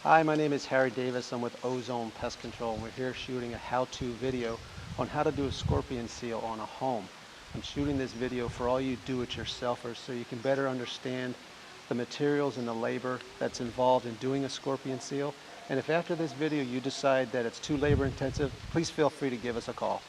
Hi, my name is Harry Davis. I'm with Ozone Pest Control, and we're here shooting a how-to video on how to do a scorpion seal on a home. I'm shooting this video for all you do-it-yourselfers so you can better understand the materials and the labor that's involved in doing a scorpion seal. And if after this video you decide that it's too labor-intensive, please feel free to give us a call.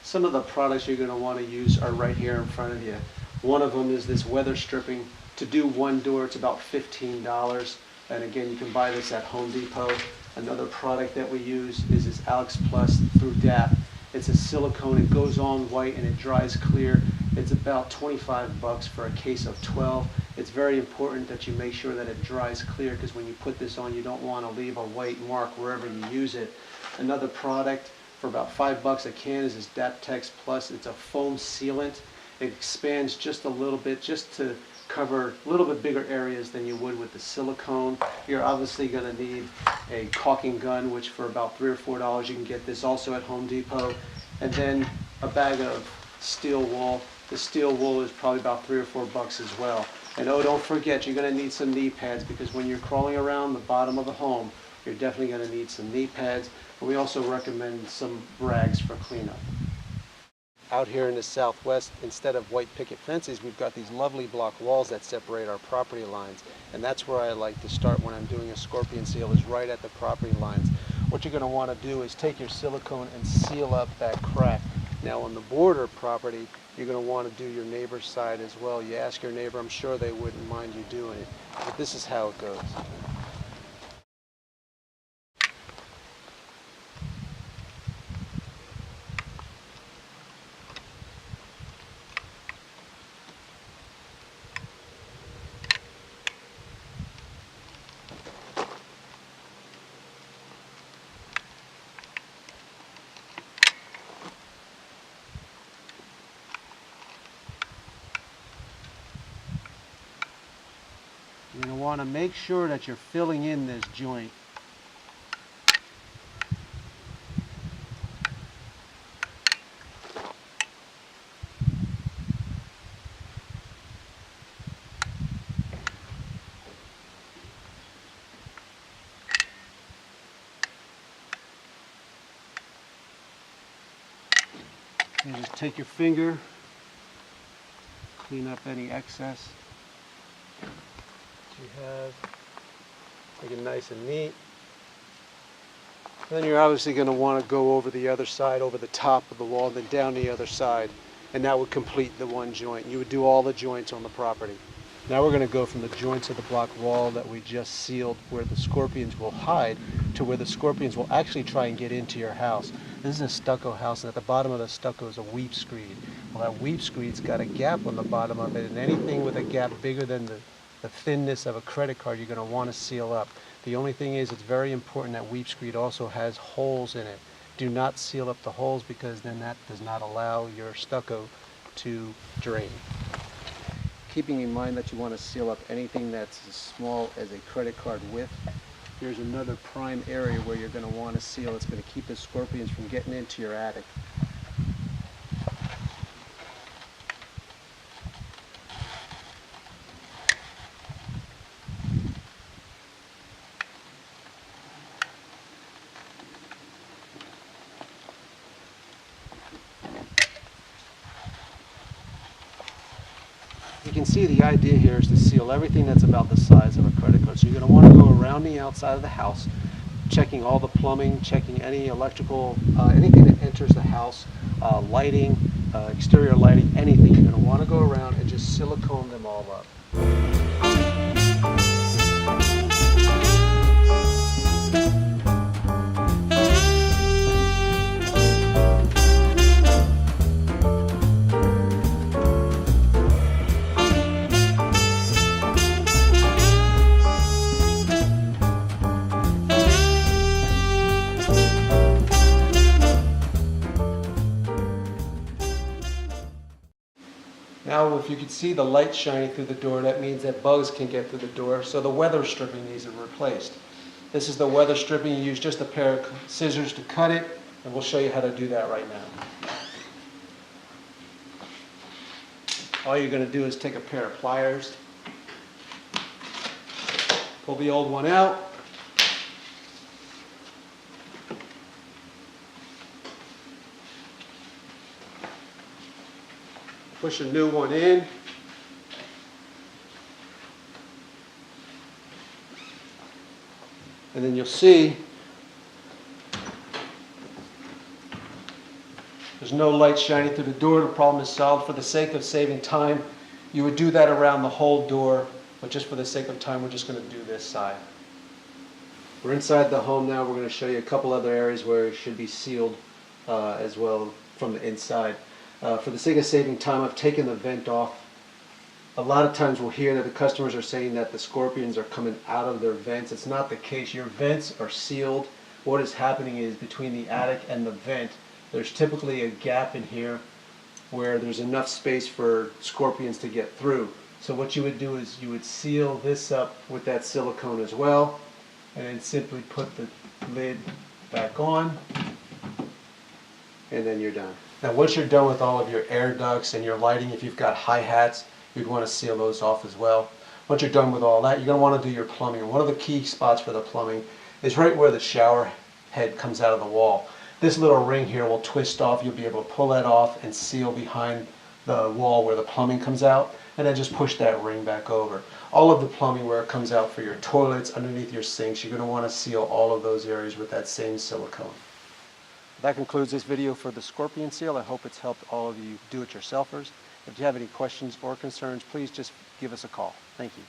Some of the products you're going to want to use are right here in front of you. One of them is this weather stripping. To do one door, it's about $15. And again, you can buy this at Home Depot. Another product that we use is this Alex Plus through DAP. It's a silicone, it goes on white and it dries clear. It's about 25 bucks for a case of 12. It's very important that you make sure that it dries clear, because when you put this on, you don't want to leave a white mark wherever you use it. Another product for about 5 bucks a can is this DAP Tex Plus. It's a foam sealant. It expands just a little bit, just to cover a little bit bigger areas than you would with the silicone. You're obviously going to need a caulking gun, which for about $3 or $4 you can get this also at Home Depot. And then a bag of steel wool. The steel wool is probably about $3 or $4 as well. And oh, don't forget, you're going to need some knee pads, because when you're crawling around the bottom of the home, you're definitely going to need some knee pads. And we also recommend some rags for cleanup. Out here in the Southwest, instead of white picket fences, we've got these lovely block walls that separate our property lines. And that's where I like to start when I'm doing a scorpion seal, is right at the property lines. What you're going to want to do is take your silicone and seal up that crack. Now on the border property, you're going to want to do your neighbor's side as well. You ask your neighbor, I'm sure they wouldn't mind you doing it. But this is how it goes. You're going to want to make sure that you're filling in this joint. And just take your finger, clean up any excess you have, make it nice and neat. And then you're obviously going to want to go over the other side, over the top of the wall, then down the other side, and that would complete the one joint. You would do all the joints on the property. Now we're going to go from the joints of the block wall that we just sealed, where the scorpions will hide, to where the scorpions will actually try and get into your house. This is a stucco house, and at the bottom of the stucco is a weep screed. Well, that weep screed's got a gap on the bottom of it, and anything with a gap bigger than the thinness of a credit card, you're going to want to seal up. The only thing is, it's very important that weep screed also has holes in it. Do not seal up the holes, because then that does not allow your stucco to drain. Keeping in mind that you want to seal up anything that's as small as a credit card width. Here's another prime area where you're going to want to seal. It's going to keep the scorpions from getting into your attic. You can see the idea here is to seal everything that's about the size of a credit card. So you're going to want to go around the outside of the house, checking all the plumbing, checking any electrical, anything that enters the house, lighting, exterior lighting, anything. You're going to want to go around and just silicone them all up. Now, if you can see the light shining through the door, that means that bugs can get through the door, so the weather stripping needs to be replaced. This is the weather stripping. You use just a pair of scissors to cut it, and we'll show you how to do that right now. All you're going to do is take a pair of pliers, pull the old one out, push a new one in. And then you'll see there's no light shining through the door. The problem is solved. For the sake of saving time, you would do that around the whole door, but just for the sake of time, we're just going to do this side. We're inside the home now. We're going to show you a couple other areas where it should be sealed as well from the inside. For the sake of saving time, I've taken the vent off. A lot of times we'll hear that the customers are saying that the scorpions are coming out of their vents. It's not the case. Your vents are sealed. What is happening is between the attic and the vent, there's typically a gap in here where there's enough space for scorpions to get through. So what you would do is you would seal this up with that silicone as well, and then simply put the lid back on, and then you're done. Now once you're done with all of your air ducts and your lighting, if you've got hi-hats, you'd want to seal those off as well. Once you're done with all that, you're going to want to do your plumbing. And one of the key spots for the plumbing is right where the shower head comes out of the wall. This little ring here will twist off. You'll be able to pull that off and seal behind the wall where the plumbing comes out, and then just push that ring back over. All of the plumbing where it comes out for your toilets, underneath your sinks, you're going to want to seal all of those areas with that same silicone. That concludes this video for the scorpion seal. I hope it's helped all of you do-it-yourselfers. If you have any questions or concerns, please just give us a call. Thank you.